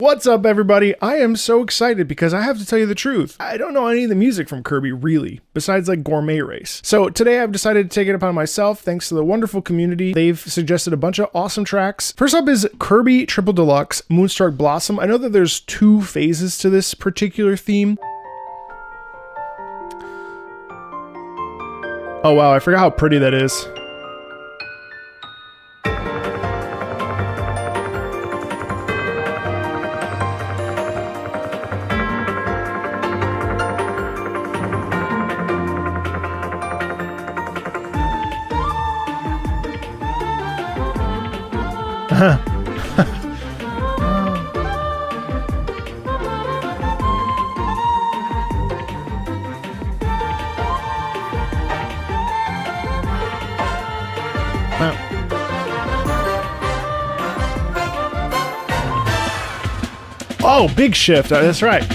What's up, everybody? I am so excited because I have to tell you the truth. I don't know any of the music from Kirby, really, besides like Gourmet Race. So today I've decided to take it upon myself thanks to the wonderful community. They've suggested a bunch of awesome tracks. First up is Kirby Triple Deluxe Moonstruck Blossom. I know that there's two phases to this particular theme. Oh wow, I forgot how pretty that is. Oh, big shift. That's right.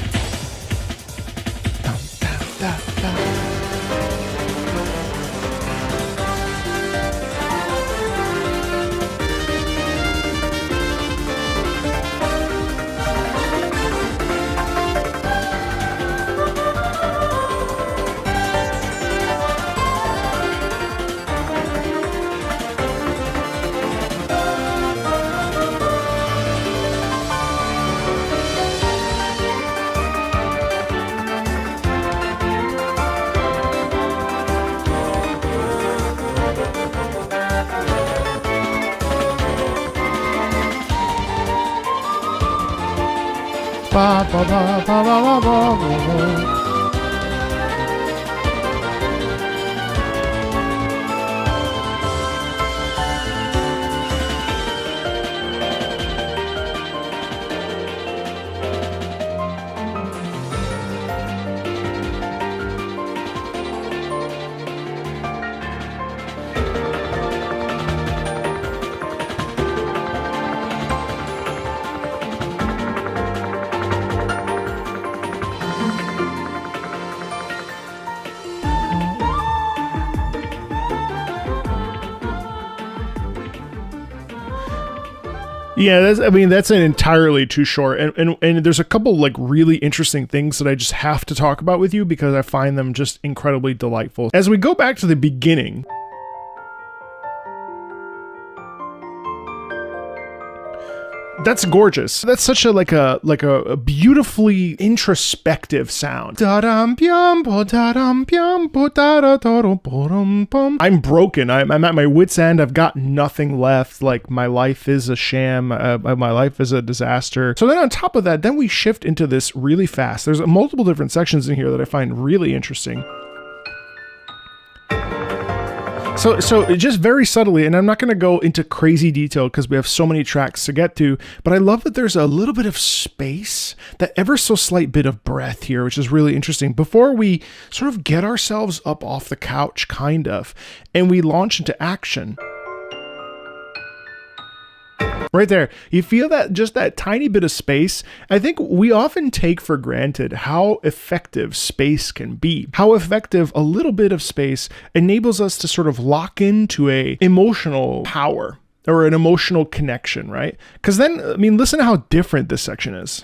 Ba, ba, ba, ba, ba, ba, ba. Yeah, that's an entirely too short. And there's a couple like really interesting things that I just have to talk about with you because I find them just incredibly delightful. As we go back to the beginning, that's gorgeous. That's such a like a beautifully introspective sound. I'm broken. I'm at my wit's end. I've got nothing left. Like my life is a sham. My life is a disaster. So then on top of that, then we shift into this really fast. There's multiple different sections in here that I find really interesting. So just very subtly, and I'm not going to go into crazy detail because we have so many tracks to get to, but I love that there's a little bit of space, that ever so slight bit of breath here, which is really interesting, before we sort of get ourselves up off the couch, kind of, and we launch into action. Right there, you feel that just that tiny bit of space. I think we often take for granted how effective space can be, how effective a little bit of space enables us to sort of lock into a emotional power or an emotional connection, right? Because then, I mean, listen to how different this section is.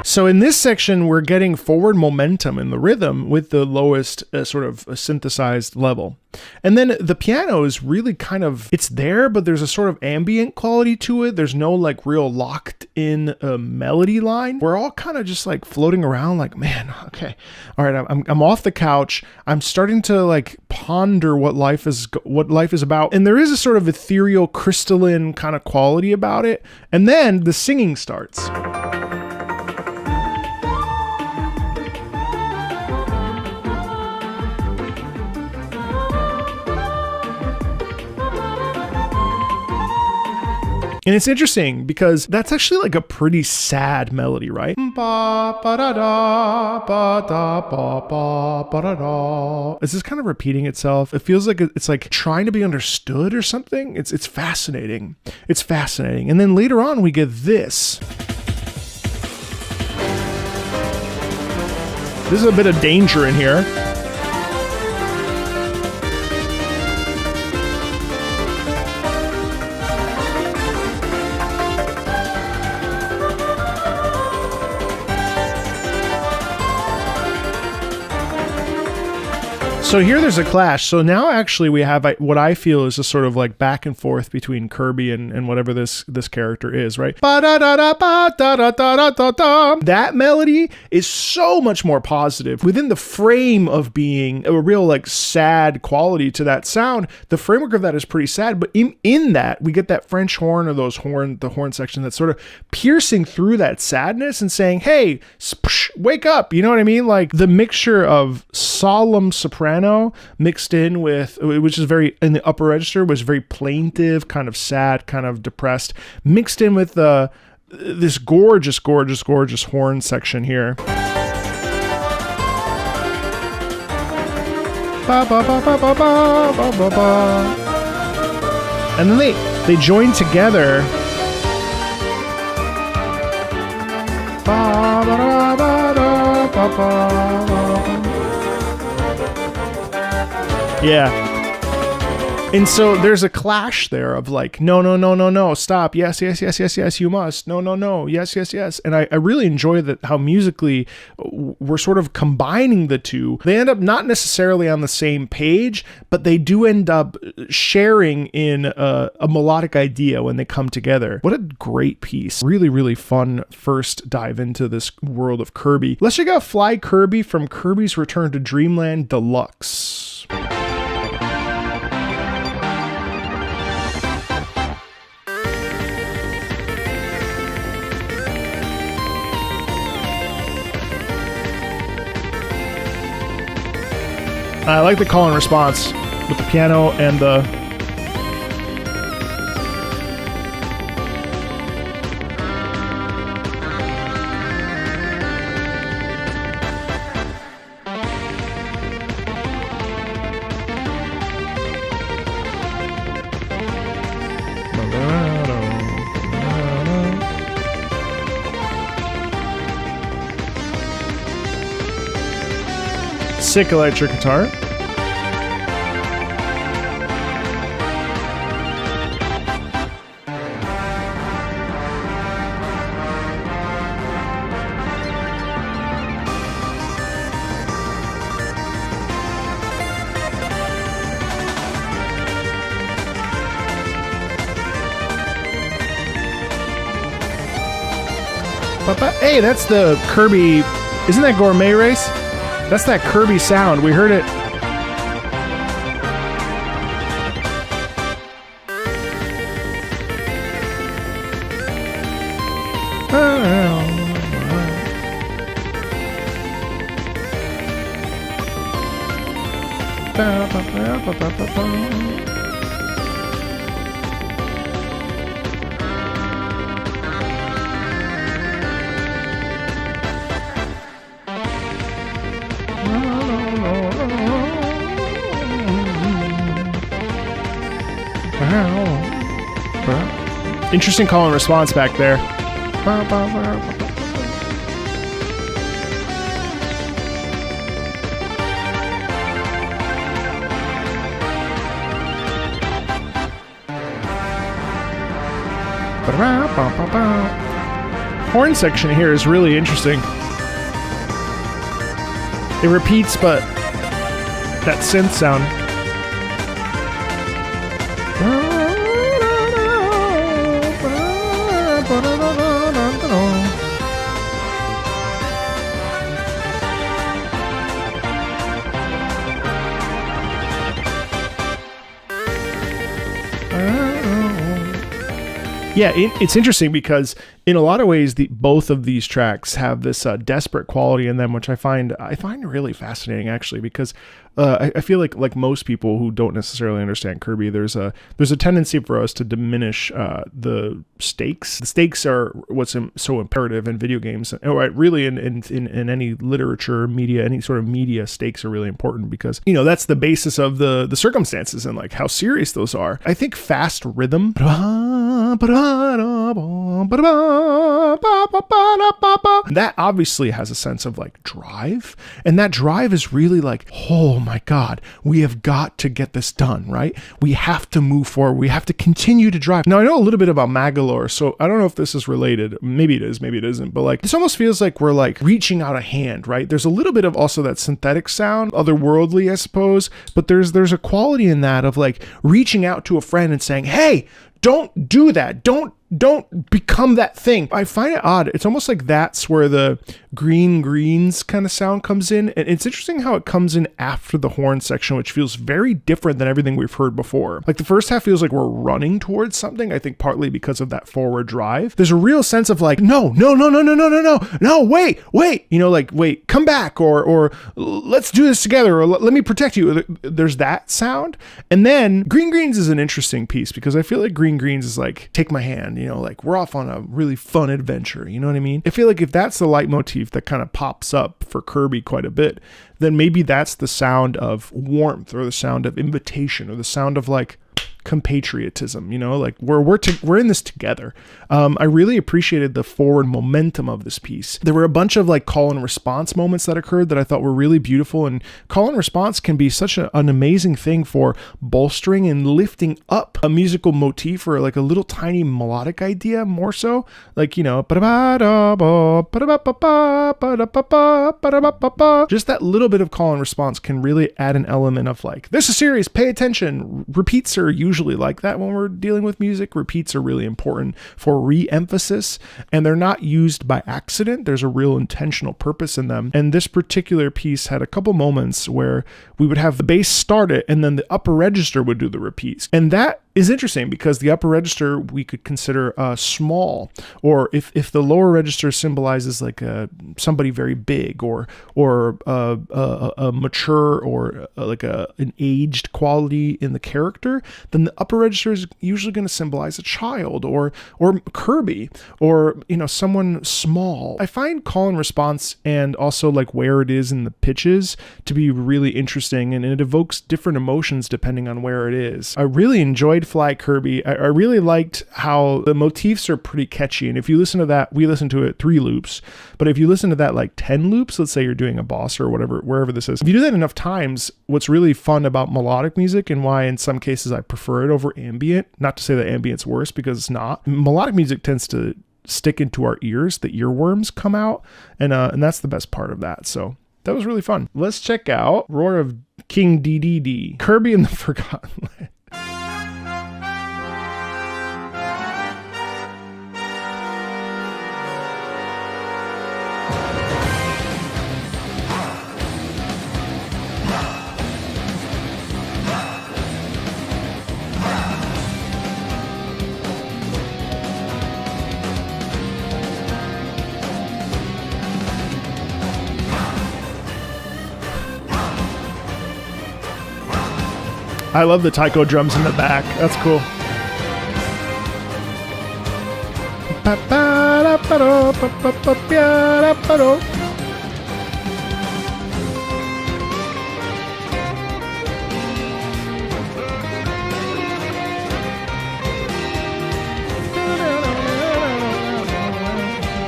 So in this section, we're getting forward momentum in the rhythm with the lowest sort of synthesized level. And then the piano is really kind of, it's there, but there's a sort of ambient quality to it. There's no like real locked in melody line. We're all kind of just like floating around like, man, okay, all right, I'm off the couch. I'm starting to like ponder what life is about. And there is a sort of ethereal, crystalline kind of quality about it. And then the singing starts. And it's interesting because that's actually like a pretty sad melody, right? It's just kind of repeating itself. It feels like it's like trying to be understood or something. It's fascinating. It's fascinating. And then later on we get this. There's a bit of danger in here. So here there's a clash. So now actually we have what I feel is a sort of like back and forth between Kirby and whatever this character is, right? That melody is so much more positive. Within the frame of being a real like sad quality to that sound, the framework of that is pretty sad, but in that we get that French horn or the horn section that's sort of piercing through that sadness and saying, hey, wake up. You know what I mean? Like the mixture of solemn soprano mixed in with, which is very in the upper register, was very plaintive, kind of sad, kind of depressed, mixed in with this gorgeous horn section here. And then they join together. Yeah. And so there's a clash there of like, no, stop. Yes, you must. No, yes. And I really enjoy that how musically we're sort of combining the two. They end up not necessarily on the same page, but they do end up sharing in a melodic idea when they come together. What a great piece. Really, really fun first dive into this world of Kirby. Let's check out Fly Kirby from Kirby's Return to Dreamland Deluxe. I like the call and response with the piano and the... Sick electric guitar. Hey, that's the Kirby. Isn't that Gourmet Race? That's that Kirby sound. We heard it. Interesting call and response back there. Horn section here is really interesting. It repeats, but that synth sound. Yeah, it's interesting because in a lot of ways, both of these tracks have this desperate quality in them, which I find really fascinating, actually, because I feel like most people who don't necessarily understand Kirby, there's a tendency for us to diminish the stakes. The stakes are what's so imperative in video games, or really in any literature, media, any sort of media. Stakes are really important because that's the basis of the circumstances and like how serious those are. I think fast rhythm. That obviously has a sense of like drive, and that drive is really like, oh my God, we have got to get this done, right? We have to move forward. We have to continue to drive. Now I know a little bit about Magalore, so I don't know if this is related. Maybe it is, maybe it isn't, but like this almost feels like we're like reaching out a hand, right? There's a little bit of also that synthetic sound, otherworldly, I suppose, but there's a quality in that of like reaching out to a friend and saying, hey, don't do that. Don't become that thing. I find it odd. It's almost like that's where the greens kind of sound comes in. And it's interesting how it comes in after the horn section, which feels very different than everything we've heard before. Like the first half feels like we're running towards something, I think partly because of that forward drive. There's a real sense of like, no, wait, you know, like, wait, come back, or let's do this together, or let me protect you. There's that sound. And then greens is an interesting piece because I feel like greens is like, take my hand. You know, like we're off on a really fun adventure. You know what I mean? I feel like if that's the leitmotif that kind of pops up for Kirby quite a bit, then maybe that's the sound of warmth or the sound of invitation or the sound of like compatriotism, you know, like we're in this together. I really appreciated the forward momentum of this piece. There were a bunch of like call and response moments that occurred that I thought were really beautiful, and call and response can be such an amazing thing for bolstering and lifting up a musical motif or like a little tiny melodic idea, more so like, you know, just that little bit of call and response can really add an element of like, this is serious, pay attention. Repeats are usually like that when we're dealing with music. Repeats are really important for re-emphasis, and they're not used by accident. There's a real intentional purpose in them. And this particular piece had a couple moments where we would have the bass start it and then the upper register would do the repeats. And that is interesting because the upper register we could consider small, or if the lower register symbolizes like somebody very big or a mature or like an aged quality in the character, then the upper register is usually going to symbolize a child or Kirby or, you know, someone small. I find call and response and also like where it is in the pitches to be really interesting, and it evokes different emotions depending on where it is. I really enjoyed Fly Kirby. I really liked how the motifs are pretty catchy, and if you listen to that, we listened to it 3 loops, but if you listen to that like 10 loops, let's say you're doing a boss or whatever, wherever this is, if you do that enough times, what's really fun about melodic music, and why in some cases I prefer it over ambient, not to say that ambient's worse because it's not, melodic music tends to stick into our ears, the earworms come out, and that's the best part of that. So that was really fun. Let's check out Roar of King Dedede, Kirby and the Forgotten Land. I love the taiko drums in the back. That's cool.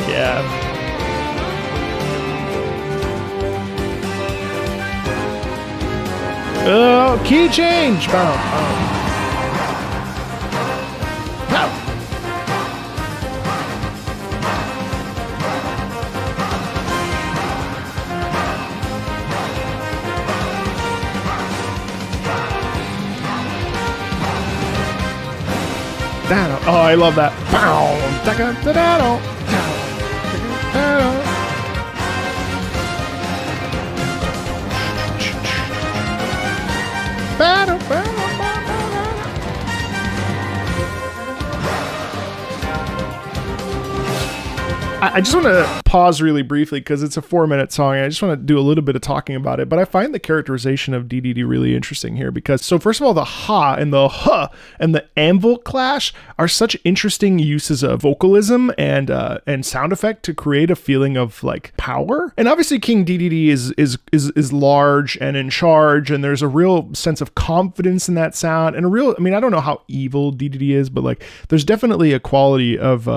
Yeah. Oh, key change! Boom. Oh, I love that. I just want to pause really briefly because it's a 4-minute song and I just want to do a little bit of talking about it. But I find the characterization of Dedede really interesting here because, so first of all, the ha and the huh and the anvil clash are such interesting uses of vocalism and sound effect to create a feeling of like power. And obviously King Dedede is large and in charge, and there's a real sense of confidence in that sound and a real, I mean, I don't know how evil Dedede is, but like there's definitely a quality of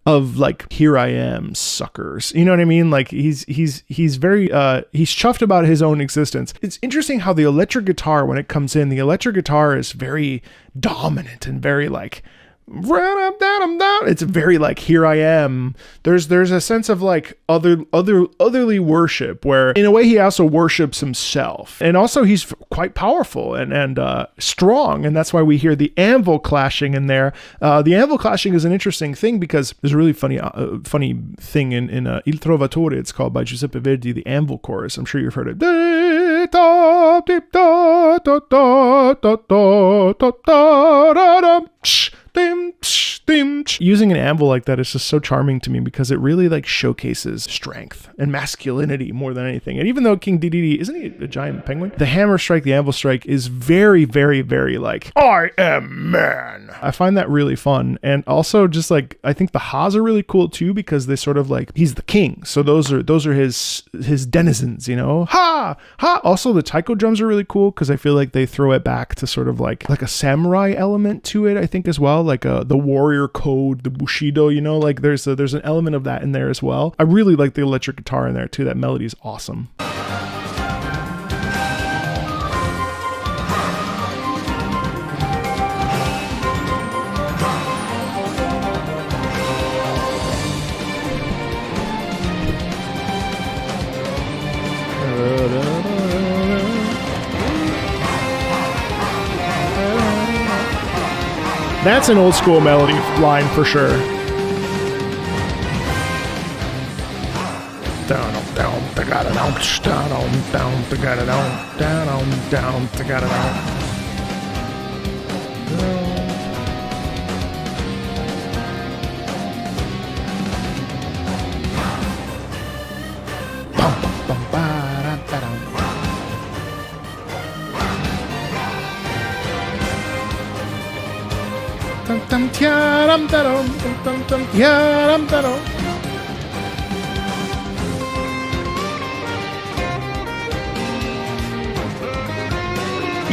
like, here I am, suckers. You know what I mean? Like he's very he's chuffed about his own existence. It's interesting how the electric guitar, when it comes in, the electric guitar is very dominant and very like, it's very like, here I am. There's a sense of like otherly worship, where in a way he also worships himself, and also he's quite powerful and strong, and that's why we hear the anvil clashing in there. The anvil clashing is an interesting thing because there's a really funny thing in Il Trovatore. It's called, by Giuseppe Verdi, the anvil chorus. I'm sure you've heard it. Using an anvil like that is just so charming to me because it really like showcases strength and masculinity more than anything. And even though King Dedede, isn't he a giant penguin? The hammer strike, the anvil strike is very, very, very like, I am man. I find that really fun. And also just like, I think the ha's are really cool too because they sort of like, he's the king. So those are his denizens, you know? Ha! Ha! Also the taiko drums are really cool because I feel like they throw it back to sort of like a samurai element to it, I think, as well. Like the warrior code, the bushido, you know, like there's an element of that in there as well. I really like the electric guitar in there too. That melody is awesome. That's an old school melody line for sure.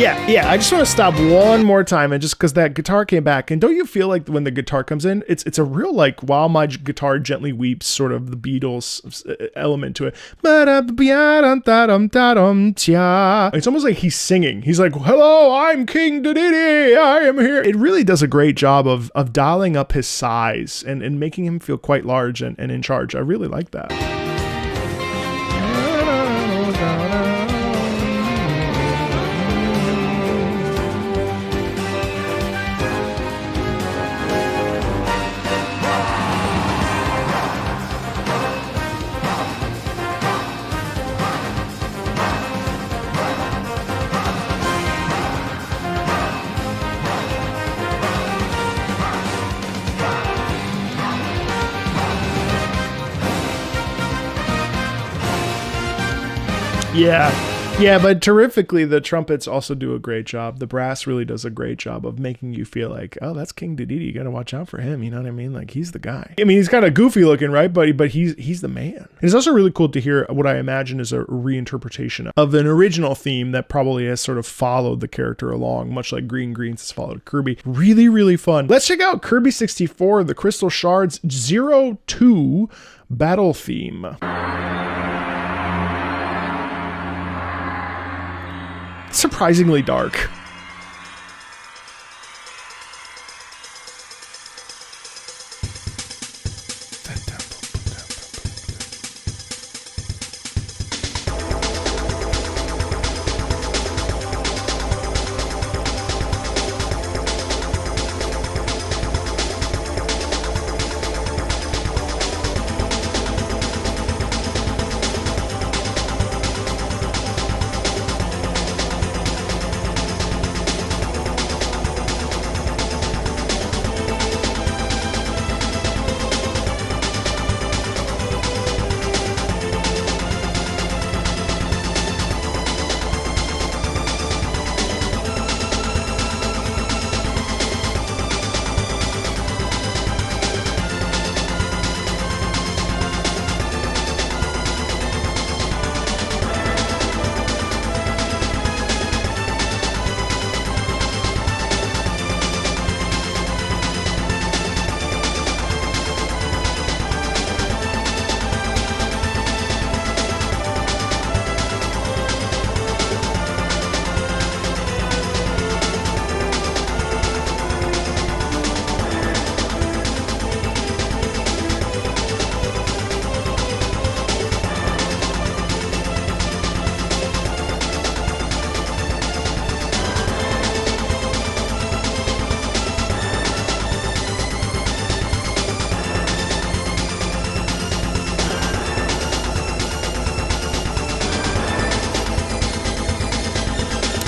Yeah, I just want to stop one more time, and just because that guitar came back, and don't you feel like when the guitar comes in, it's a real like, while my guitar gently weeps, sort of the Beatles element to it. It's almost like he's singing. He's like, hello, I'm King Dedede, I am here. It really does a great job of dialing up his size and making him feel quite large and in charge. I really like that. Yeah, but terrifically, the trumpets also do a great job. The brass really does a great job of making you feel like, oh, that's King Dedede. You got to watch out for him. You know what I mean? Like, he's the guy. I mean, he's kind of goofy looking, right? But he's the man. It's also really cool to hear what I imagine is a reinterpretation of an original theme that probably has sort of followed the character along, much like Green Greens has followed Kirby. Really, really fun. Let's check out Kirby 64, the Crystal Shards 02 battle theme. Surprisingly dark.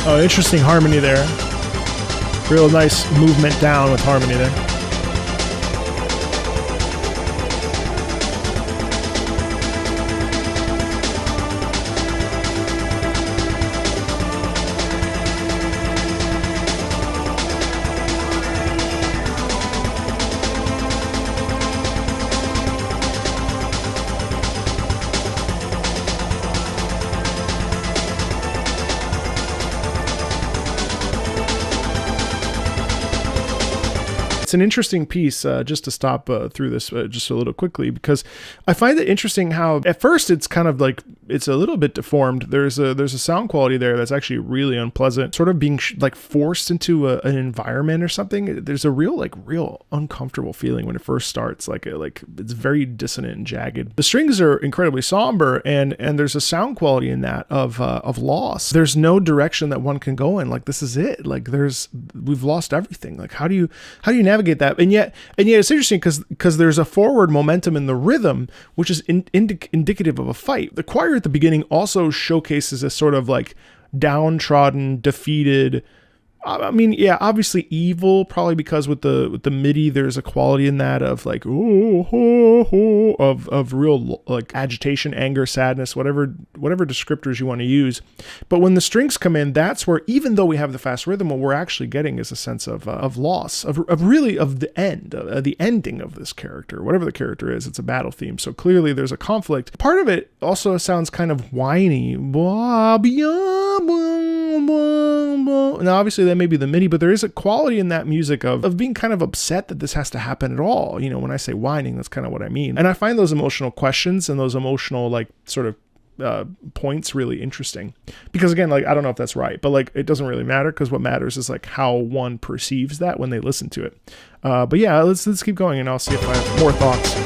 Oh, interesting harmony there. Real nice movement down with harmony there. It's an interesting piece, just to stop through this just a little quickly, because I find it interesting how at first it's kind of like it's a little bit deformed. There's a sound quality there that's actually really unpleasant, sort of being like forced into an environment or something. There's a real uncomfortable feeling when it first starts. Like it's very dissonant and jagged. The strings are incredibly somber, and there's a sound quality in that of loss. There's no direction that one can go in. Like, this is it. Like, we've lost everything. Like, how do you navigate that? And yet it's interesting because there's a forward momentum in the rhythm, which is indicative of a fight. The choir at the beginning also showcases a sort of like downtrodden, defeated, I mean, yeah, obviously evil, probably because with the MIDI, there's a quality in that of like, of real like agitation, anger, sadness, whatever descriptors you want to use. But when the strings come in, that's where, even though we have the fast rhythm, what we're actually getting is a sense of loss, of the end, the ending of this character, whatever the character is. It's a battle theme. So clearly there's a conflict. Part of it also sounds kind of whiny. Now, obviously that may be the MIDI, but there is a quality in that music of being kind of upset that this has to happen at all. You know, when I say whining, that's kind of what I mean. And I find those emotional questions and those emotional, like, sort of points really interesting, because again, like, I don't know if that's right, but like, it doesn't really matter, because what matters is like how one perceives that when they listen to it. But yeah, let's keep going, and I'll see if I have more thoughts.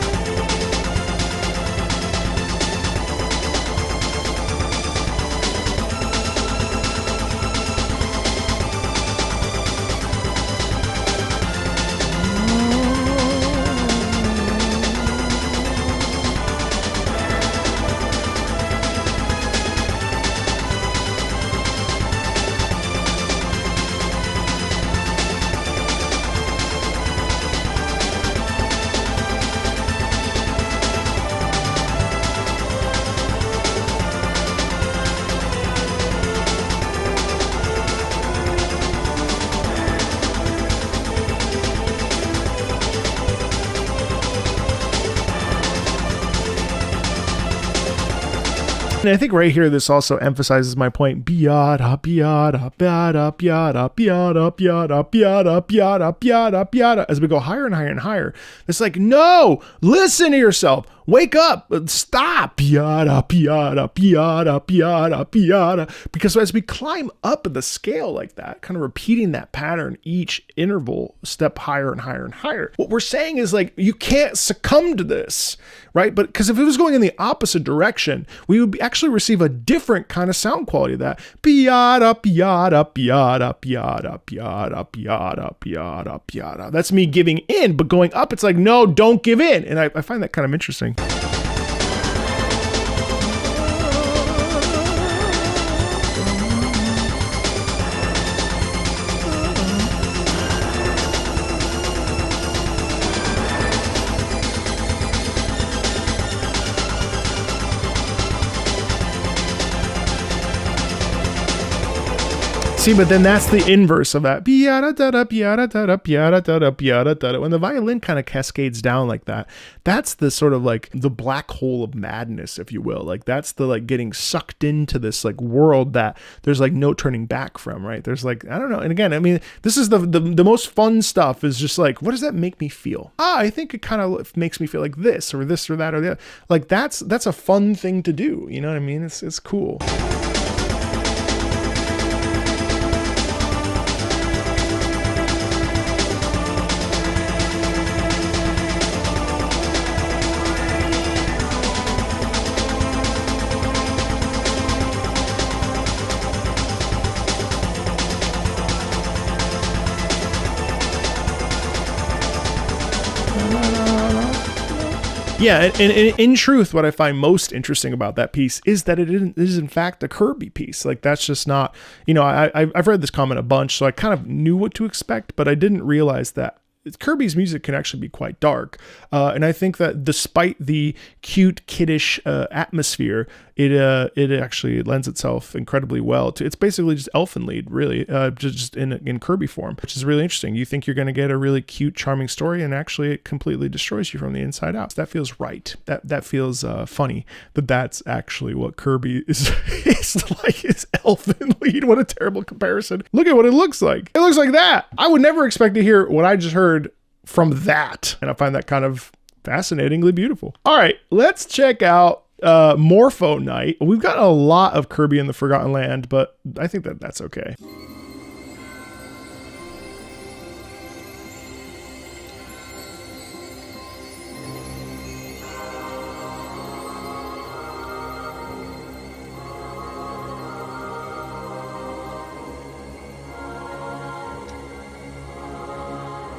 And I think right here, this also emphasizes my point. As we go higher and higher and higher, it's like, no, listen to yourself. Wake up, stop. Because as we climb up the scale like that, kind of repeating that pattern, each interval step higher and higher and higher, what we're saying is like, you can't succumb to this, right? But because if it was going in the opposite direction, we would actually receive a different kind of sound quality of that. That's me giving in, but going up, it's like, no, don't give in. And I find that kind of interesting. See, but then that's the inverse of that. When the violin kind of cascades down like that, that's the sort of like the black hole of madness, if you will. Like, that's the like getting sucked into this like world that there's like no turning back from, right? There's like, I don't know. And again, I mean, this is the most fun stuff, is just like, what does that make me feel? I think it kind of makes me feel like this or that or the other. Like, that's a fun thing to do. You know what I mean? It's cool. Yeah, and in truth, what I find most interesting about that piece is that it is in fact a Kirby piece. Like, that's just not, I've read this comment a bunch, so I kind of knew what to expect, but I didn't realize that Kirby's music can actually be quite dark. And I think that despite the cute, kiddish atmosphere, it actually lends itself incredibly well to. It's basically just Elfenlied, really, just in Kirby form, which is really interesting. You think you're going to get a really cute, charming story, and actually it completely destroys you from the inside out. So that feels right. That feels funny. That's actually what Kirby is like. Is Elfenlied? What a terrible comparison. Look at what it looks like. It looks like that. I would never expect to hear what I just heard from that, and I find that kind of fascinatingly beautiful. All right, let's check out Morpho Night. We've got a lot of Kirby in the Forgotten Land, but I think that's okay.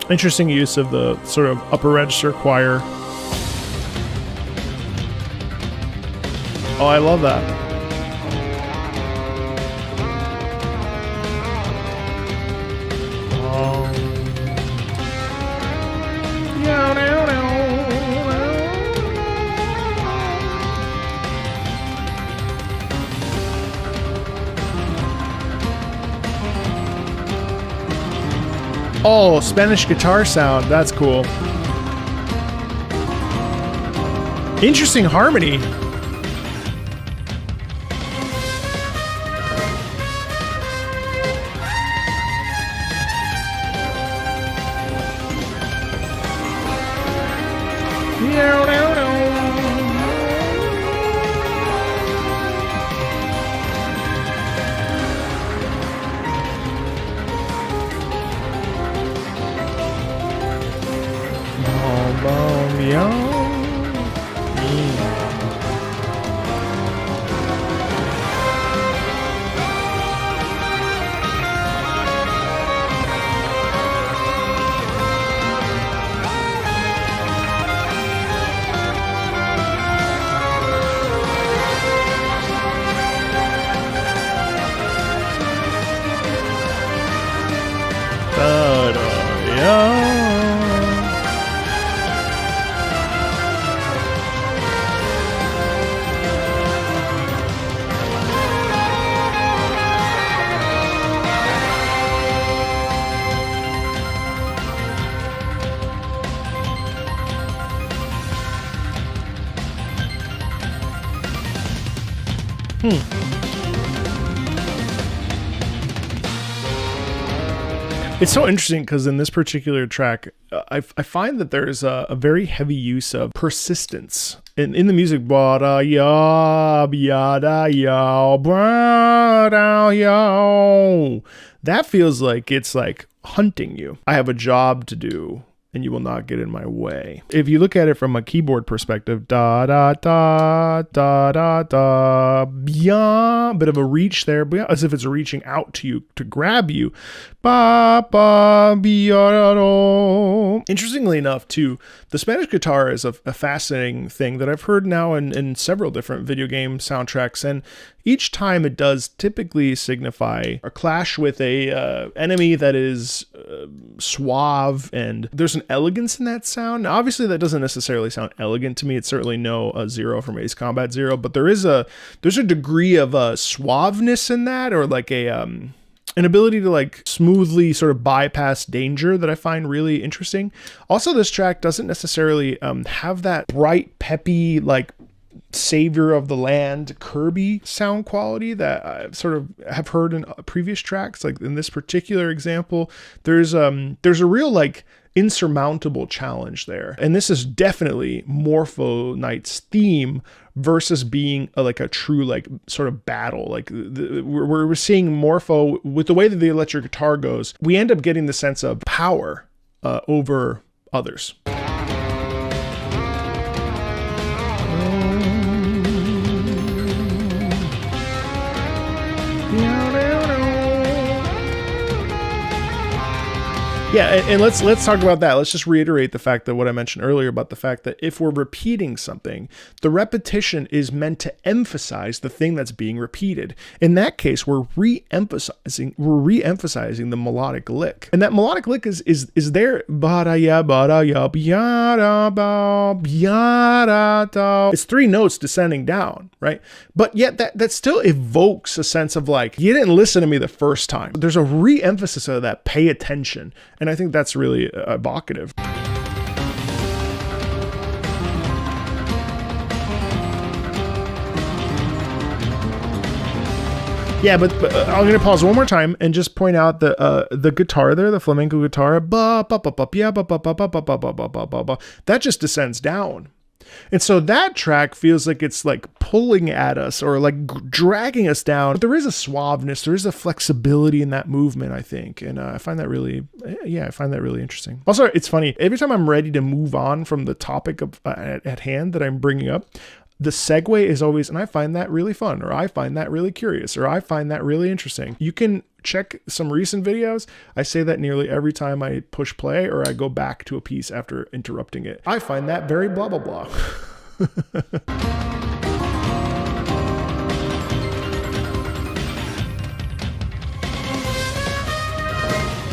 Interesting use of the sort of upper register choir. Oh, I love that. Oh, Spanish guitar sound. That's cool. Interesting harmony. It's so interesting because in this particular track, I find that there's a very heavy use of persistence in the music. That feels like it's like hunting you. I have a job to do, and you will not get in my way. If you look at it from a keyboard perspective, da da da da da da, bit of a reach there, as if it's reaching out to you to grab you. Ba ba biaro. Interestingly enough, too, the Spanish guitar is a fascinating thing that I've heard now in several different video game soundtracks, and each time it does typically signify a clash with a enemy that is suave, and there's an elegance in that sound. Now, obviously, that doesn't necessarily sound elegant to me. It's certainly no Zero from Ace Combat Zero, but there's a degree of suaveness in that, or like an ability to like smoothly sort of bypass danger that I find really interesting. Also, this track doesn't necessarily have that bright, peppy, like savior of the land Kirby sound quality that I sort of have heard in previous tracks. Like in this particular example, there's a real like insurmountable challenge there, and this is definitely Morpho Knight's theme versus being like a true like sort of battle. Like we're seeing Morpho with the way that the electric guitar goes. We end up getting the sense of power over others. Yeah, and let's talk about that. Let's just reiterate the fact that what I mentioned earlier about the fact that if we're repeating something, the repetition is meant to emphasize the thing that's being repeated. In that case, we're re-emphasizing the melodic lick. And that melodic lick is there. It's 3 notes descending down, right? But yet that still evokes a sense of like, you didn't listen to me the first time. There's a re-emphasis of that pay attention. And I think that's really evocative. Yeah, but I'm going to pause one more time and just point out the guitar there, the flamenco guitar, that just descends down. And so that track feels like it's like pulling at us or like dragging us down. But there is a suaveness, there is a flexibility in that movement, I think. And I find that really, I find that really interesting. Also, it's funny, every time I'm ready to move on from the topic of at hand that I'm bringing up, the segue is always, and I find that really fun, or I find that really curious, or I find that really interesting. You can check some recent videos. I say that nearly every time I push play or I go back to a piece after interrupting it. I find that very blah, blah, blah.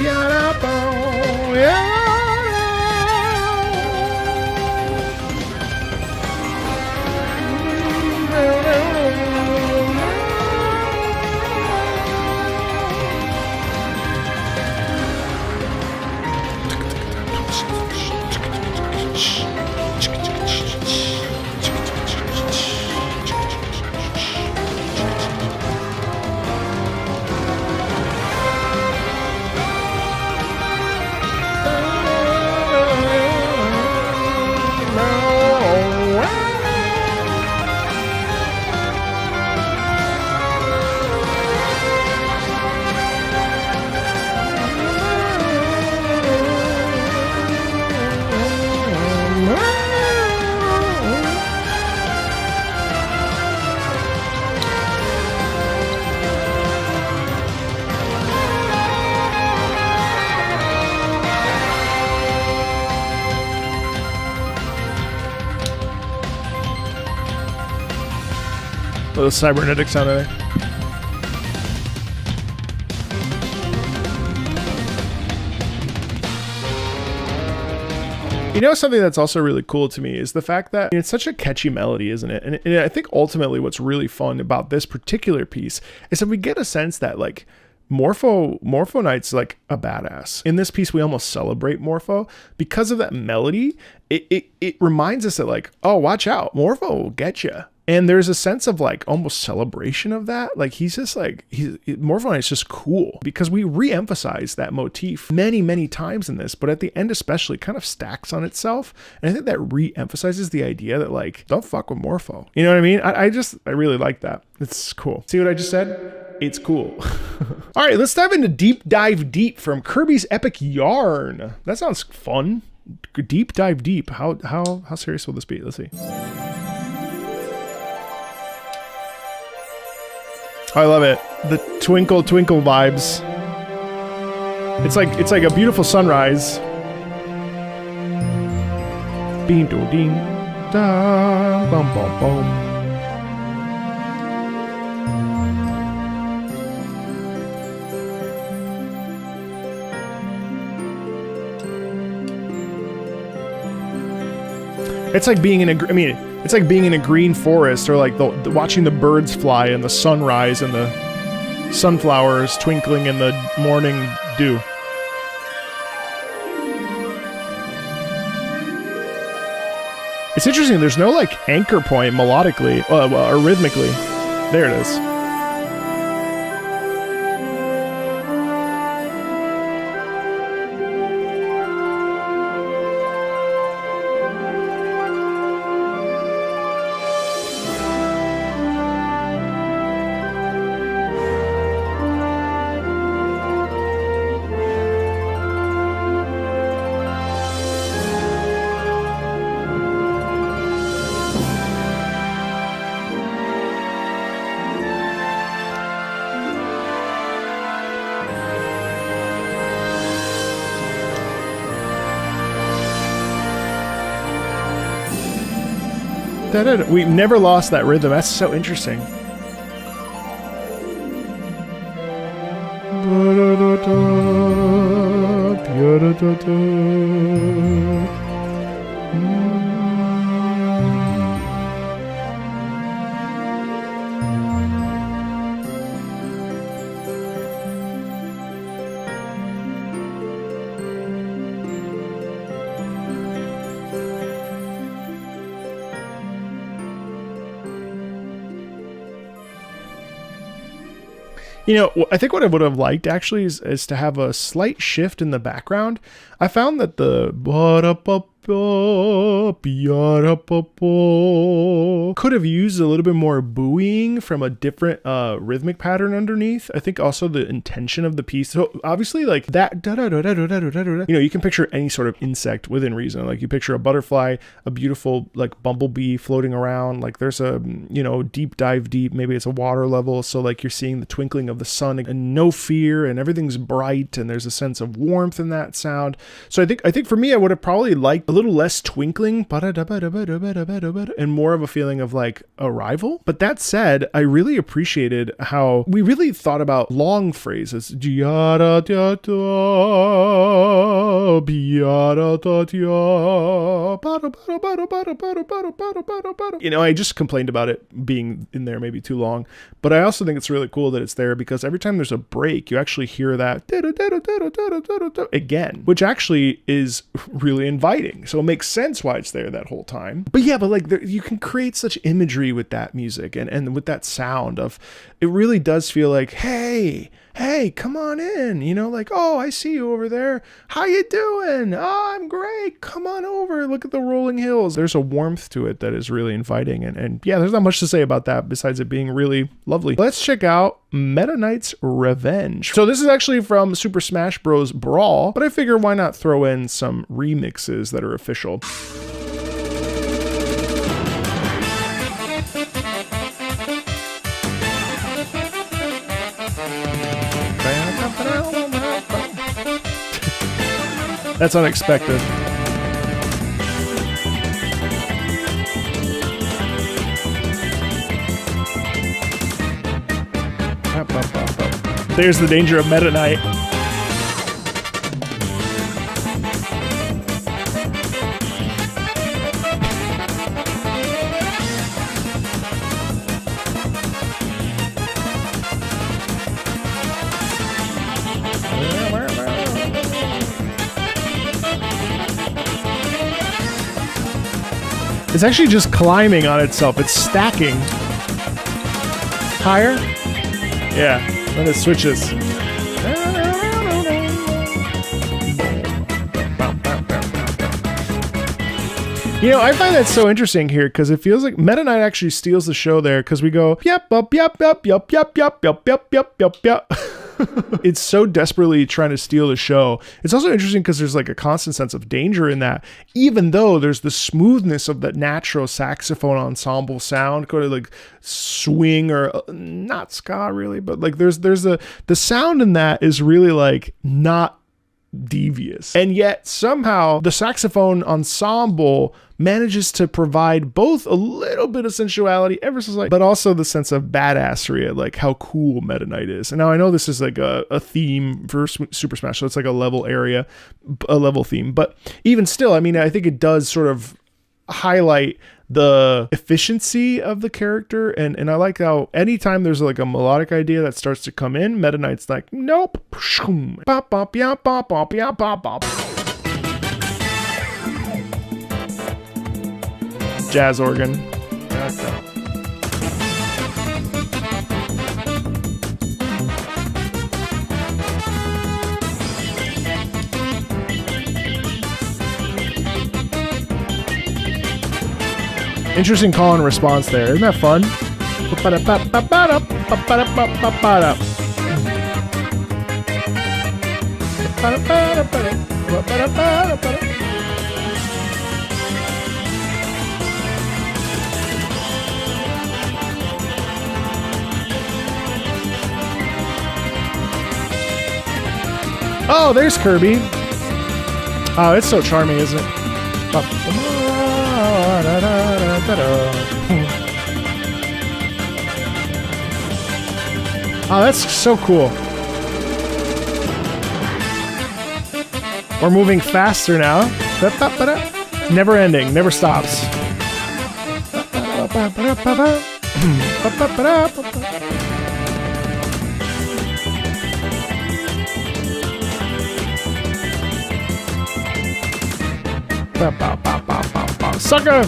Yeah. Little cybernetic sound of it. You know, something that's also really cool to me is the fact that it's such a catchy melody, isn't it? And I think ultimately what's really fun about this particular piece is that we get a sense that like Morpho Knight's like a badass. In this piece, we almost celebrate Morpho because of that melody. It reminds us that like, oh, watch out, Morpho will get you. And there's a sense of like almost celebration of that. Like he's just like, Morpho Knight's just cool because we re-emphasize that motif many, many times in this, but at the end especially kind of stacks on itself. And I think that re-emphasizes the idea that like, don't fuck with Morpho. You know what I mean? I really like that. It's cool. See what I just said? It's cool. All right, let's dive into Deep Dive Deep from Kirby's Epic Yarn. That sounds fun. Deep Dive Deep. How serious will this be? Let's see. I love it. The twinkle twinkle vibes. It's like a beautiful sunrise. Bean do ding da bum bum bum. It's like being in it's like being in a green forest, or like watching the birds fly and the sunrise and the sunflowers twinkling in the morning dew. It's interesting, there's no like anchor point melodically, or rhythmically. There it is. We never lost that rhythm. That's so interesting. You know, I think what I would have liked actually is to have a slight shift in the background. I found that the could have used a little bit more buoying from a different rhythmic pattern underneath. I think also the intention of the piece. So obviously like that, you know, you can picture any sort of insect within reason. Like you picture a butterfly, a beautiful like bumblebee floating around. Like there's a, you know, deep dive deep. Maybe it's a water level. So like you're seeing the twinkling of the sun and no fear and everything's bright and there's a sense of warmth in that sound. So I think for me, I would have probably liked a little less twinkling and more of a feeling of like arrival. But that said, I really appreciated how we really thought about long phrases. You know, I just complained about it being in there maybe too long, but I also think it's really cool that it's there because every time there's a break, you actually hear that again, which actually is really inviting. So it makes sense why it's there that whole time. But yeah, but like you can create such imagery with that music and with that sound of, it really does feel like, hey, come on in, you know, like, oh, I see you over there. How you doing? Oh, I'm great. Come on over. Look at the rolling hills. There's a warmth to it that is really inviting. And yeah, there's not much to say about that besides it being really lovely. Let's check out Meta Knight's Revenge. So this is actually from Super Smash Bros. Brawl, but I figure why not throw in some remixes that are official. That's unexpected. There's the danger of Meta Knight. It's actually just climbing on itself. It's stacking. Higher? Yeah, then it switches. You know, I find that so interesting here because it feels like Meta Knight actually steals the show there because we go, yep, yep. It's so desperately trying to steal the show. It's also interesting because there's like a constant sense of danger in that, even though there's the smoothness of that natural saxophone ensemble sound, kind of like swing or not ska really, but like there's the sound in that is really like not devious. And yet somehow the saxophone ensemble manages to provide both a little bit of sensuality, ever so slight, but also the sense of badassery, like how cool Meta Knight is. And now I know this is like a theme for Super Smash, so it's like a level area, a level theme. But even still, I mean, I think it does sort of highlight the efficiency of the character, and I like how anytime there's like a melodic idea that starts to come in, Meta Knight's like, nope, bop bop yeah bop bop yeah bop bop. Jazz organ. Interesting call and response there. Isn't that fun? Oh, there's Kirby. Oh, it's so charming, isn't it? Oh, that's so cool. We're moving faster now. Never ending, never stops. Sucker!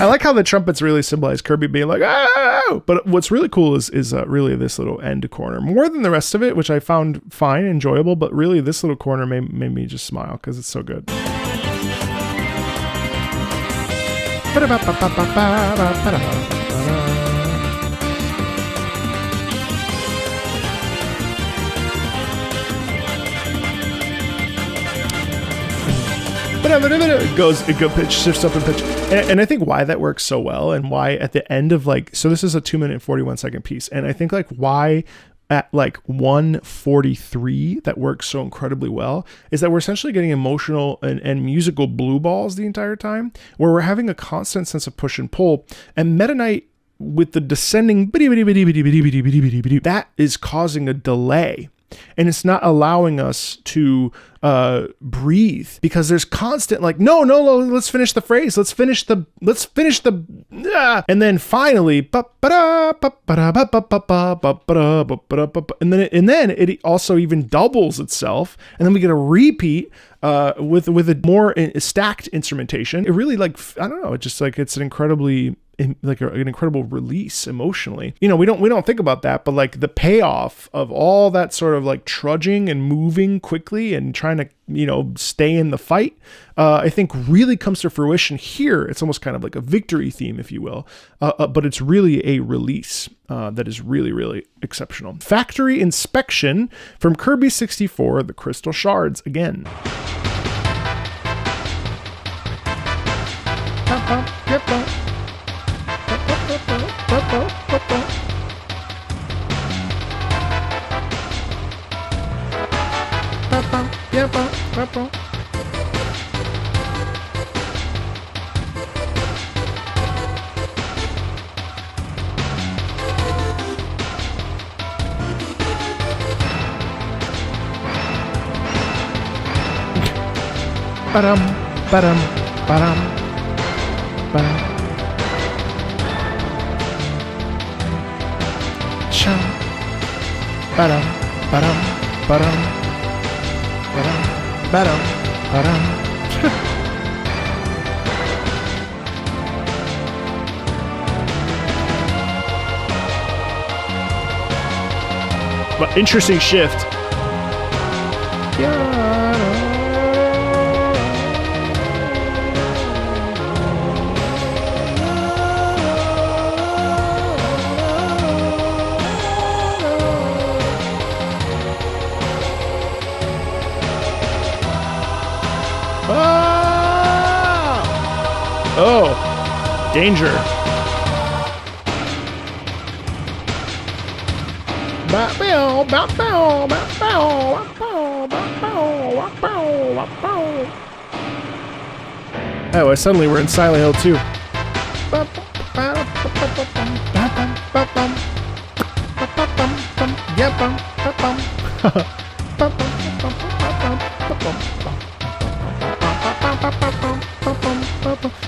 I like how the trumpets really symbolize Kirby being like, oh! But what's really cool is really this little end corner. More than the rest of it, which I found fine, enjoyable, but really this little corner made me just smile because it's so good. It goes pitch, shifts up in pitch. And I think why that works so well, and why at the end of like, so this is a 2 minute and 41 second piece. And I think like why at like 1:43 that works so incredibly well is that we're essentially getting emotional and musical blue balls the entire time, where we're having a constant sense of push and pull. And Meta Knight with the descending that is causing a delay. And it's not allowing us to breathe, because there's constant like, no, let's finish the phrase. Let's finish the, and then finally, and then it also even doubles itself. And then we get a repeat with a more stacked instrumentation. It really like, I don't know, it just like, it's an incredibly like an incredible release emotionally. You know, we don't think about that, but like the payoff of all that sort of like trudging and moving quickly and trying to, you know, stay in the fight, I think really comes to fruition here. It's almost kind of like a victory theme, if you will, but it's really a release that is really, really exceptional. Factory Inspection from Kirby 64, the Crystal Shards again. Ba-dum, ba-dum, ba-dum, ba-dum. Chum. Ba-dum, ba-dum, ba-dum, ba-dum, ba-dum, ba-dum. But interesting shift. Oh, danger. Oh, suddenly we're in Silent Hill 2.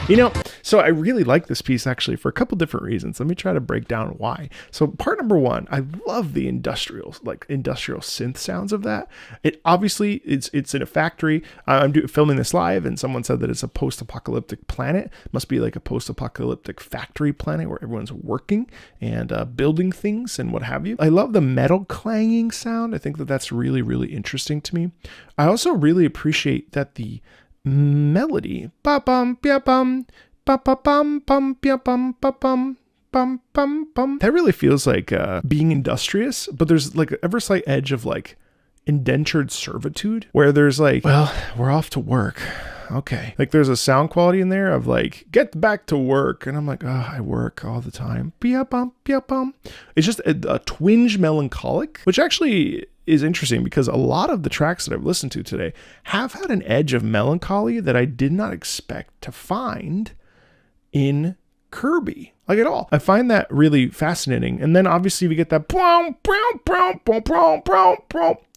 You know, so I really like this piece actually for a couple different reasons. Let me try to break down why. So part number one, I love the industrial synth sounds of that. It obviously it's in a factory. I'm filming this live, and someone said that it's a post-apocalyptic planet. It must be like a post-apocalyptic factory planet where everyone's working and building things and what have you. I love the metal clanging sound. I think that that's really, really interesting to me. I also really appreciate that the melody ba bum ba bum ba ba bum bum ba bum ba bum bum bum bum, that really feels like being industrious, but there's like an ever slight edge of like indentured servitude, where there's like, well, we're off to work. Okay. Like there's a sound quality in there of like, get back to work. And I'm like, oh, I work all the time. It's just a twinge melancholic, which actually is interesting because a lot of the tracks that I've listened to today have had an edge of melancholy that I did not expect to find in Kirby, like at all. I find that really fascinating. And then obviously we get that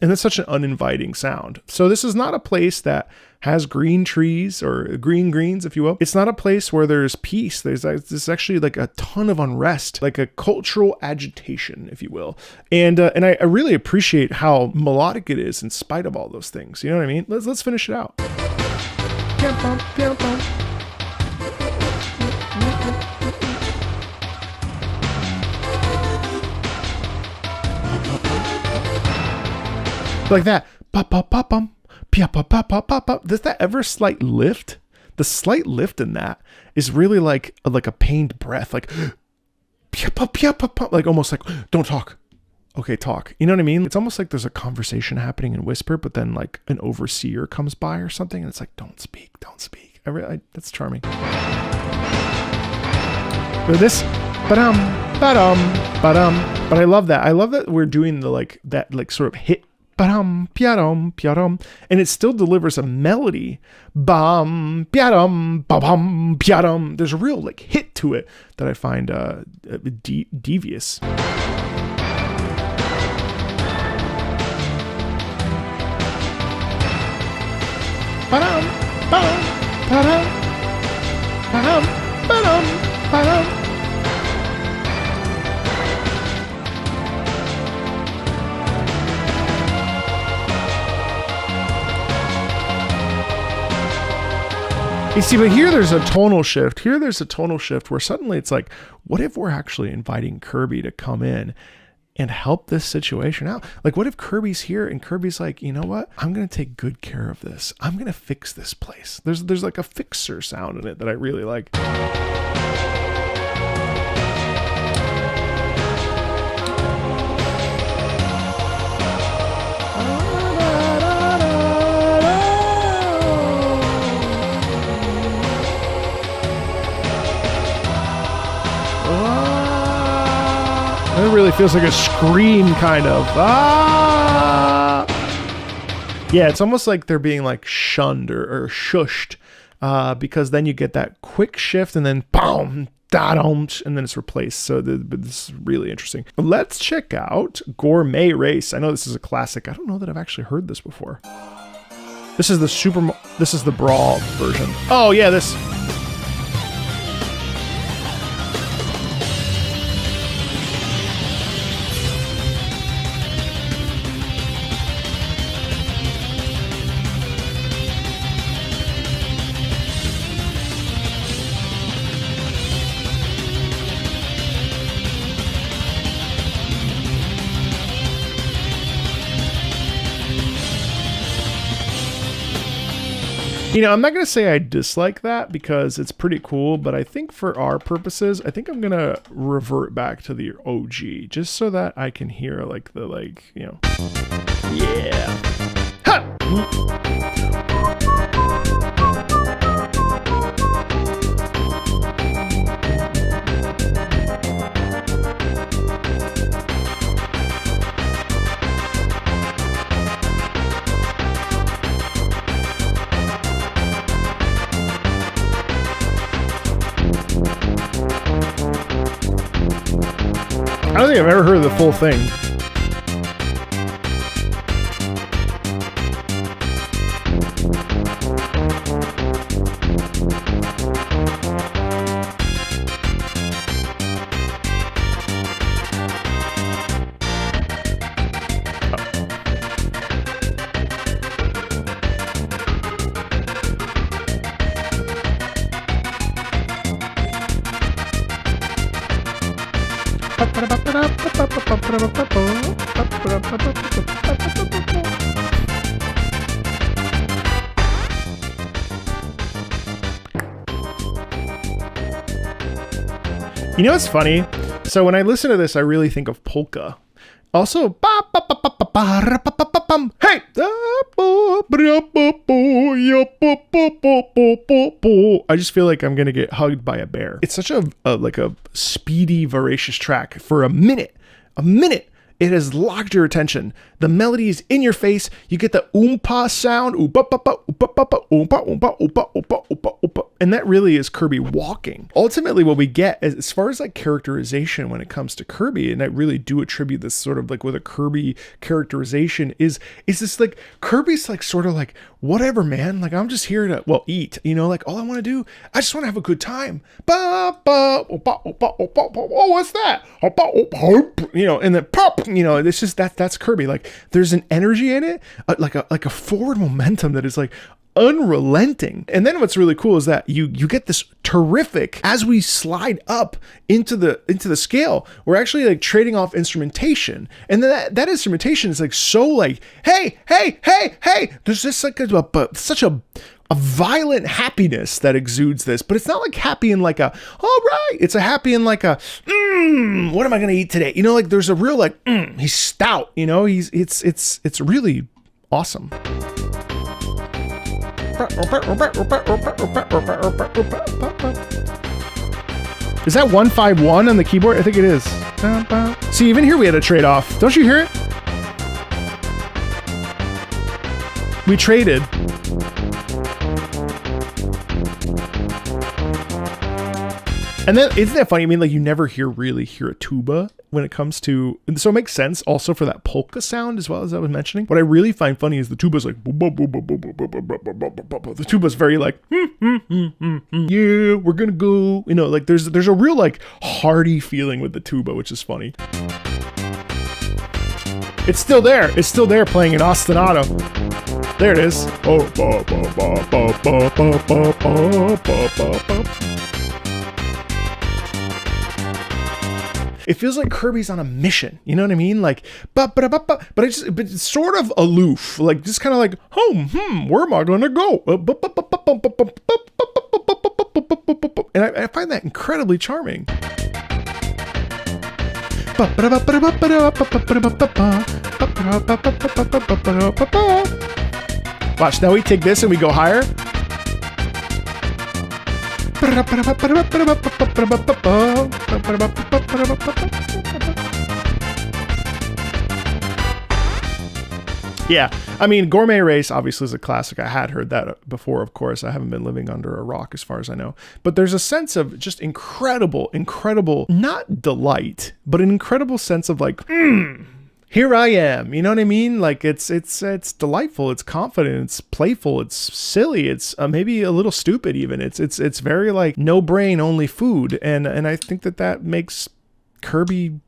and it's such an uninviting sound. So this is not a place that has green trees or green greens, if you will. It's not a place where there's peace. There's actually like a ton of unrest, like a cultural agitation, if you will. And I really appreciate how melodic it is in spite of all those things. You know what I mean? Let's finish it out. Like that. Does that ever slight lift? The slight lift in that is really like a pained breath, like almost like, don't talk. Okay, talk. You know what I mean? It's almost like there's a conversation happening in whisper, but then like an overseer comes by or something, and it's like, don't speak. That's charming. But this, but I love that. I love that we're doing that sort of hit. And it still delivers a melody. There's a real like hit to it that I find devious. You see, but here there's a tonal shift. Here there's a tonal shift where suddenly it's like, what if we're actually inviting Kirby to come in and help this situation out? Like, what if Kirby's here and Kirby's like, you know what? I'm going to take good care of this. I'm going to fix this place. There's like a fixer sound in it that I really like. It really feels like a scream, kind of. Yeah, it's almost like they're being like shunned or shushed, because then you get that quick shift and then boom, and then it's replaced. So this is really interesting. Let's check out Gourmet Race. I know this is a classic. I don't know that I've actually heard this before. This is the Brawl version. Oh yeah, this. You know, I'm not going to say I dislike that because it's pretty cool, but I think for our purposes, I think I'm going to revert back to the OG just so that I can hear yeah. Ha! I don't think I've ever heard the full thing. You know what's funny? So when I listen to this, I really think of polka. Also, hey! I just feel like I'm gonna get hugged by a bear. It's such a speedy, voracious track for a minute. It has locked your attention. The melody is in your face. You get the oompa sound. Oompa, oompa, oompa, oompa, oompa, oompa, oompa, oompa, oompa, oompa. And that really is Kirby walking. Ultimately, what we get as far as like characterization when it comes to Kirby, and I really do attribute this sort of like with a Kirby characterization is this like Kirby's like sort of like, whatever, man. Like, I'm just here to, well, eat, you know, like all I want to do, I just want to have a good time. Oh, what's that? You know, and then pop, you know, it's just that's Kirby. Like there's an energy in it, like a forward momentum that is like unrelenting. And then what's really cool is that you get this terrific, as we slide up into the scale, we're actually like trading off instrumentation. And then that instrumentation is like so like, hey, there's just like such a violent happiness that exudes this, but it's not like happy in like a, all right, it's a happy in like a, what am I going to eat today? You know, like there's a real like, he's stout, you know, it's really awesome. Is that 151 on the keyboard? I think it is. See, even here we had a trade-off. Don't you hear it? We traded. And then, isn't that funny? I mean, like, you never really hear a tuba when it comes to, and so it makes sense also for that polka sound as well, as I was mentioning. What I really find funny is the tuba's like, the tuba's very like, yeah, we're gonna go, you know, like there's a real like hearty feeling with the tuba, which is funny. It's still there playing in ostinato. There it is. It feels like Kirby's on a mission, you know what I mean? Like, but it's sort of aloof, like just kind of like, where am I gonna go? And I find that incredibly charming. Watch, now we take this and we go higher. Yeah, I mean, Gourmet Race obviously is a classic. I had heard that before, of course. I haven't been living under a rock as far as I know. But there's a sense of just incredible, not delight, but an incredible sense of like, here I am. You know what I mean? Like it's delightful, it's confident, it's playful, it's silly, it's maybe a little stupid even. It's very like no brain, only food. And I think that makes Kirby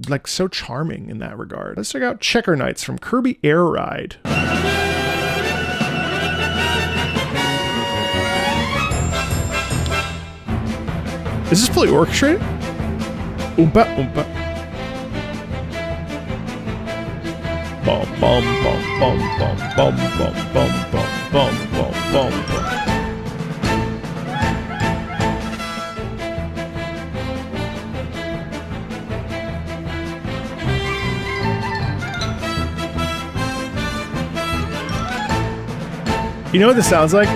like so charming in that regard. Let's check out Checker Knights from Kirby Air Ride. Is this fully orchestrated? Oompa oompa. Bum bum bum bum bum bum bum bum bum bum bum bum. You know what this sounds like?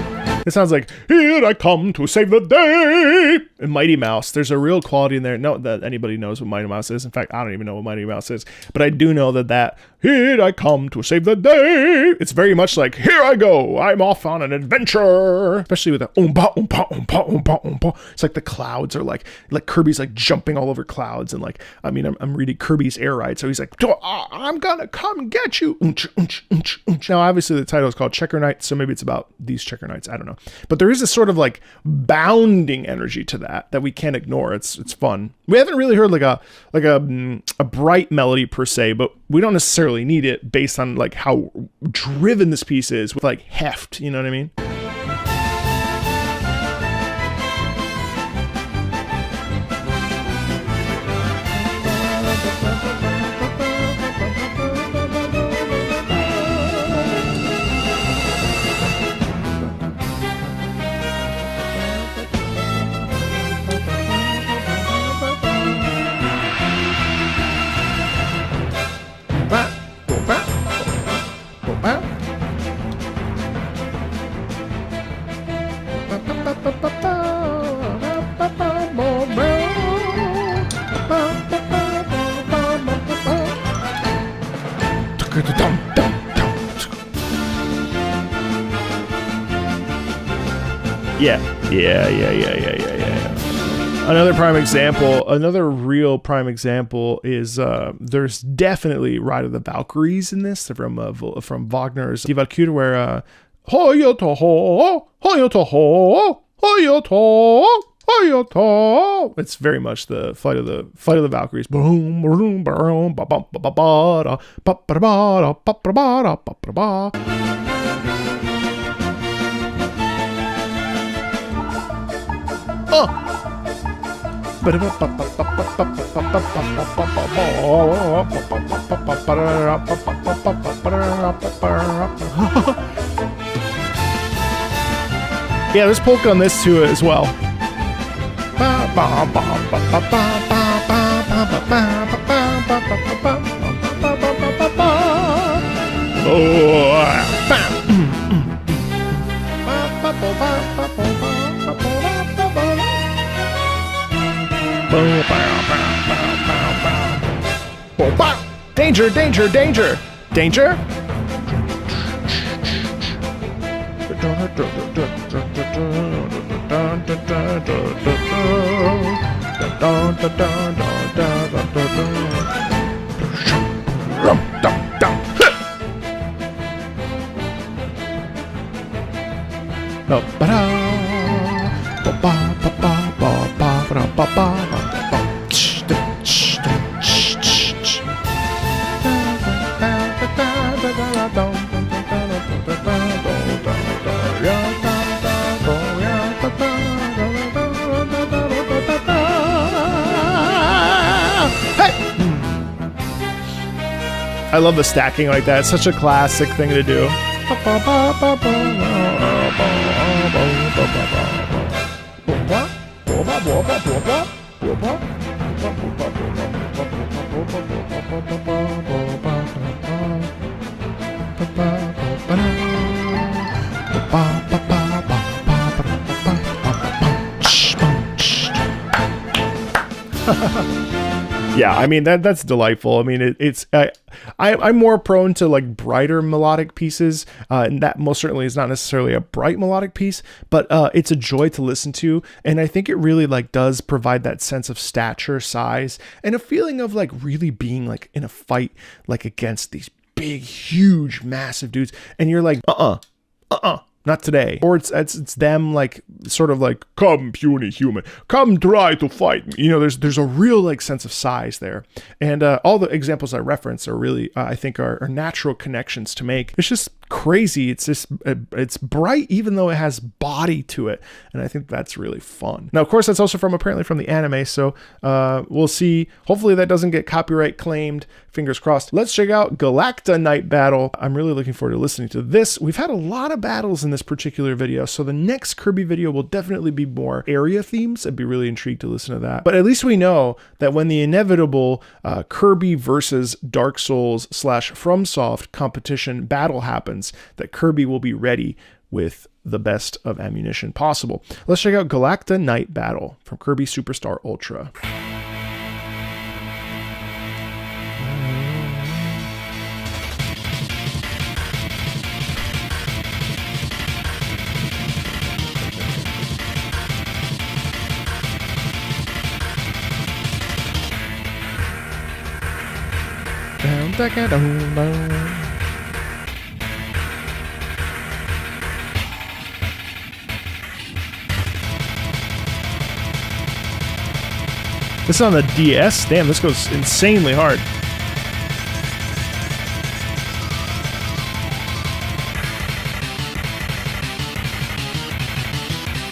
It sounds like, here I come to save the day. And Mighty Mouse, there's a real quality in there. Not that anybody knows what Mighty Mouse is. In fact, I don't even know what Mighty Mouse is. But I do know that here I come to save the day. It's very much like, here I go. I'm off on an adventure. Especially with the oompa, oompa, oompa, oompa, oompa. It's like the clouds are like Kirby's like jumping all over clouds. And like, I mean, I'm reading Kirby's Air Ride. So he's like, I'm gonna come get you. Now, obviously the title is called Checker Knights. So maybe it's about these Checker Knights. I don't know. But there is a sort of like bounding energy to that we can't ignore. It's fun. We haven't really heard like a bright melody per se, but we don't necessarily need it based on like how driven this piece is with like heft, you know what I mean? Yeah. Another prime example, another real prime example is there's definitely Ride of the Valkyries in this from Wagner's Die Walküre, where it's very much the flight of the Valkyries. Yeah, there's polka on this too as well. Danger, danger, danger, danger. I love the stacking like that. It's such a classic thing to do. Yeah, I mean that's delightful. I mean I'm more prone to like brighter melodic pieces, and that most certainly is not necessarily a bright melodic piece, but it's a joy to listen to, and I think it really like does provide that sense of stature, size, and a feeling of like really being like in a fight like against these big, huge, massive dudes, and you're like not today. Or it's them like sort of like, come puny human, come try to fight me. You know, there's a real like sense of size there. And all the examples I reference are really, I think are natural connections to make. It's just crazy. It's just, it's bright even though it has body to it. And I think that's really fun. Now, of course, that's also apparently from the anime. So we'll see. Hopefully that doesn't get copyright claimed. Fingers crossed. Let's check out Galacta Night Battle. I'm really looking forward to listening to this. We've had a lot of battles in this particular video, so the next Kirby video will definitely be more area themes. I'd be really intrigued to listen to that. But at least we know that when the inevitable Kirby versus Dark Souls / FromSoft competition battle happens, that Kirby will be ready with the best of ammunition possible. Let's check out Galacta Night Battle from Kirby Superstar Ultra. This is on the DS. Damn, this goes insanely hard.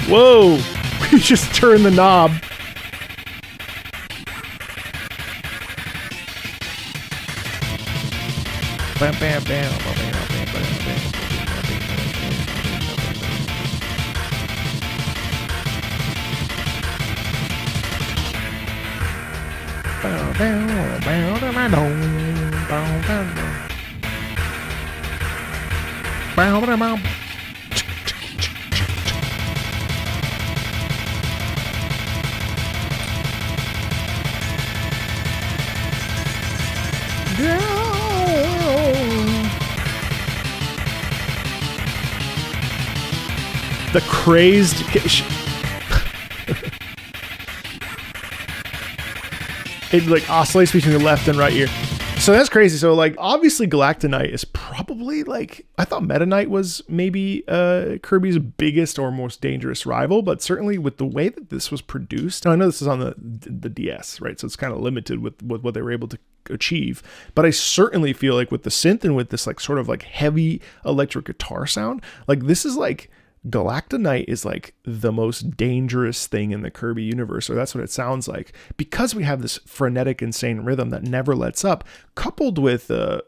Whoa! We just turned the knob. Bam, bam, bam, bam, bam, bam, bam, bam. The crazed... It like oscillates between the left and right ear. So that's crazy. So like obviously Galacta Knight is probably like, I thought Meta Knight was maybe Kirby's biggest or most dangerous rival, but certainly with the way that this was produced, now I know this is on the DS, right? So it's kind of limited with what they were able to achieve, but I certainly feel like with the synth and with this like sort of like heavy electric guitar sound, like this is like Galacta Knight is like the most dangerous thing in the Kirby universe, or that's what it sounds like, because we have this frenetic, insane rhythm that never lets up, coupled with the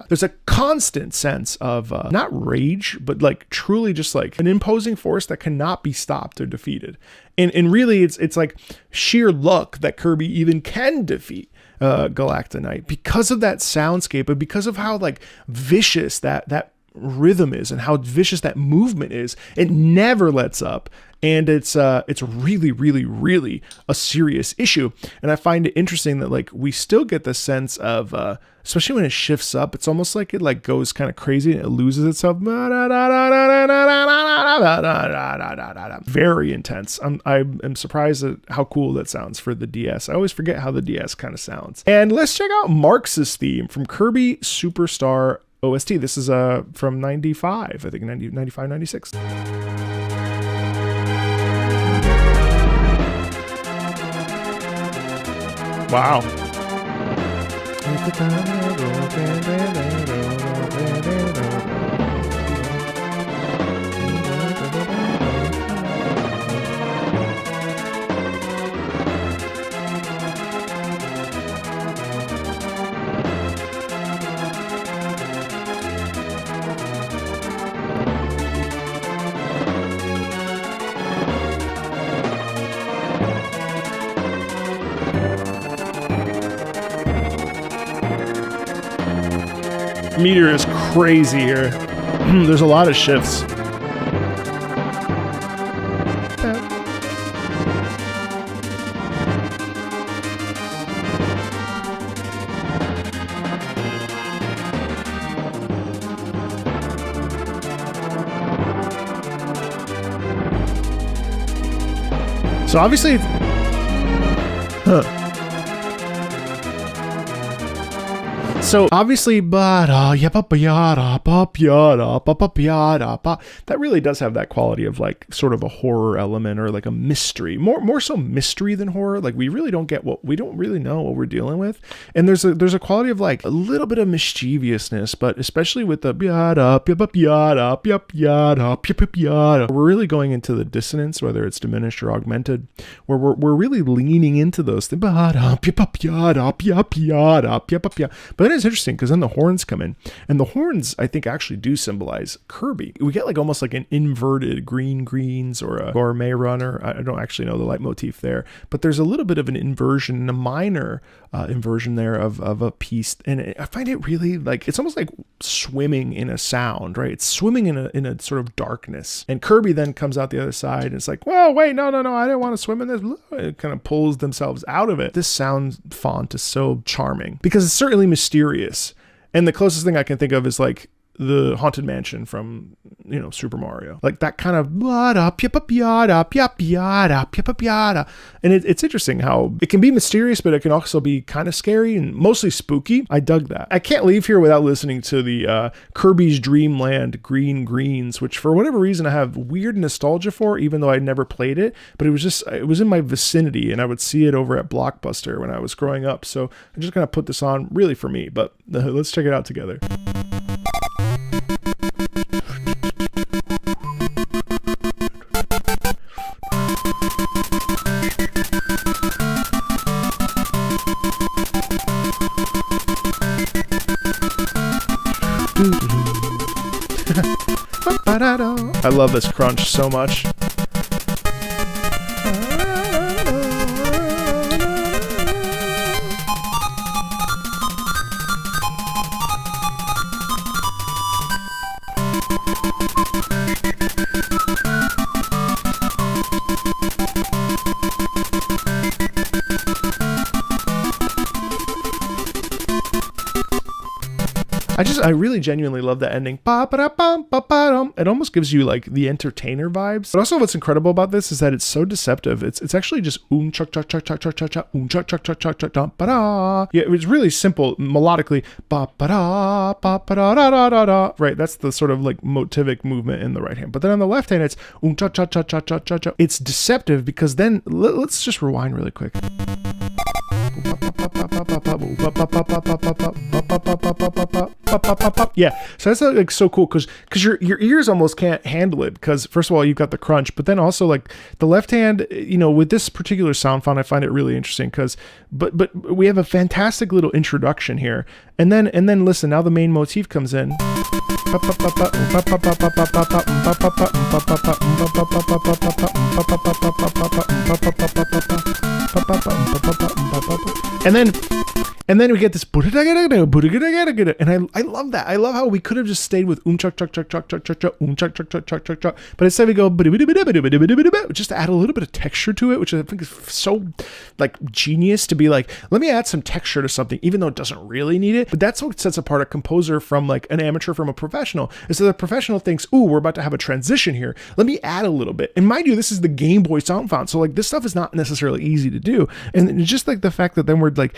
there's a constant sense of not rage, but like truly just like an imposing force that cannot be stopped or defeated. And really it's like sheer luck that Kirby even can defeat Galacta Knight because of that soundscape, and because of how like vicious that rhythm is and how vicious that movement is. It never lets up, and it's really, really, really a serious issue. And I find it interesting that like we still get the sense of especially when it shifts up, it's almost like it like goes kind of crazy and it loses itself. Very intense. I'm surprised at how cool that sounds for the DS. I always forget how the DS kind of sounds. And let's check out Marx's theme from Kirby Superstar OST. This is from 95, I think 95, 96. Wow. Meteor is crazy here. There's a lot of shifts. So obviously, So obviously, that really does have that quality of like sort of a horror element, or like a mystery, more so mystery than horror. Like we really don't really know what we're dealing with. And there's a quality of like a little bit of mischievousness, but especially with the we're really going into the dissonance, whether it's diminished or augmented, where we're really leaning into those things. But it's interesting because then the horns come in, and the horns I think actually do symbolize Kirby. We get like almost like an inverted greens or a gourmet runner. I don't actually know the leitmotif there, but there's a little bit of an inversion, a minor inversion there of a piece, and I find it really like it's almost like swimming in a sound, right? It's swimming in a sort of darkness, and Kirby then comes out the other side and it's like, well, wait, no, I didn't want to swim in this. It kind of pulls themselves out of it. This sound font is so charming because it's certainly mysterious. And the closest thing I can think of is like the Haunted Mansion from, Super Mario. Like that kind of and it's interesting how it can be mysterious, but it can also be kind of scary and mostly spooky. I dug that. I can't leave here without listening to the Kirby's Dreamland Greens, which for whatever reason I have weird nostalgia for, even though I never played it, but it was in my vicinity and I would see it over at Blockbuster when I was growing up. So I'm just going to put this on really for me, but let's check it out together. I love this crunch so much. I really genuinely love that ending. It almost gives you like the Entertainer vibes. But also what's incredible about this is that it's so deceptive. It's actually just chuck chuck chuck chuck chuck chuck chuck chuck chuck chuck chuck chuck chuck ba. Yeah, it's really simple melodically. Ba ba da ba ba da da da da da. Right, that's the sort of like motivic movement in the right hand. But then on the left hand, it's chuck chuck chuck chuck chuck chuck. It's deceptive because then let's just rewind really quick. Yeah, so that's like so cool because your ears almost can't handle it because first of all you've got the crunch, but then also like the left hand, you know, with this particular sound font I find it really interesting because but we have a fantastic little introduction here, and then listen, now the main motif comes in. And then we get this, and I love that. I love how we could have just stayed with chuck chuck chuck chuck chuck chuck chuck chuck chuck chuck chuck chuck chuck, but instead we go just to add a little bit of texture to it, which I think is so like genius to be like, let me add some texture to something, even though it doesn't really need it. But that's what sets apart a composer from like an amateur from a professional. Is that the professional thinks, ooh, we're about to have a transition here. Let me add a little bit. And mind you, this is the Game Boy sound font, so like this stuff is not necessarily easy to do. And just like the fact that then we're like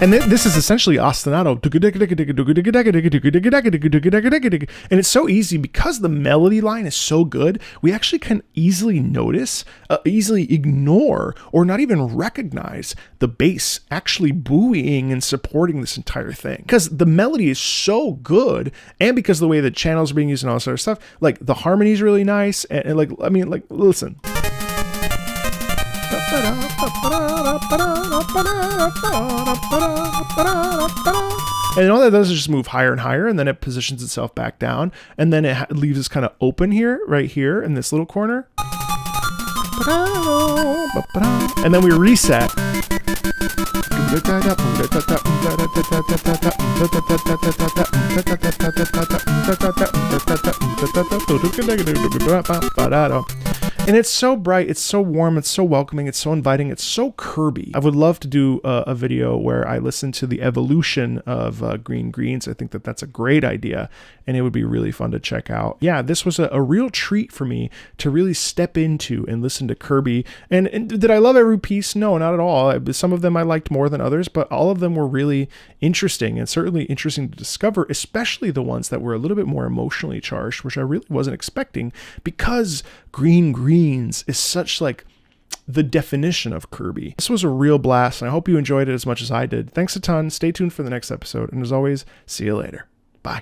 and this is essentially ostinato, and it's so easy because the melody line is so good. We actually can easily notice, easily ignore, or not even recognize the bass actually buoying and supporting this entire thing because the melody is so good, and because of the way the channels are being used and all this other stuff. Like the harmony is really nice, and like I mean, like listen. And all that does is just move higher and higher, and then it positions itself back down, and then it leaves us kind of open here, right here in this little corner. And then we reset. And it's so bright, it's so warm, it's so welcoming, it's so inviting, it's so Kirby. I would love to do a video where I listen to the evolution of Green Greens. I think that that's a great idea, and it would be really fun to check out. Yeah, this was a real treat for me to really step into and listen to Kirby. And did I love every piece? No, not at all. Some of them I liked more than others, but all of them were really interesting, and certainly interesting to discover, especially the ones that were a little bit more emotionally charged, which I really wasn't expecting, because Green Greens is such like the definition of Kirby. This was a real blast, and I hope you enjoyed it as much as I did. Thanks a ton. Stay tuned for the next episode, and as always, see you later. Bye.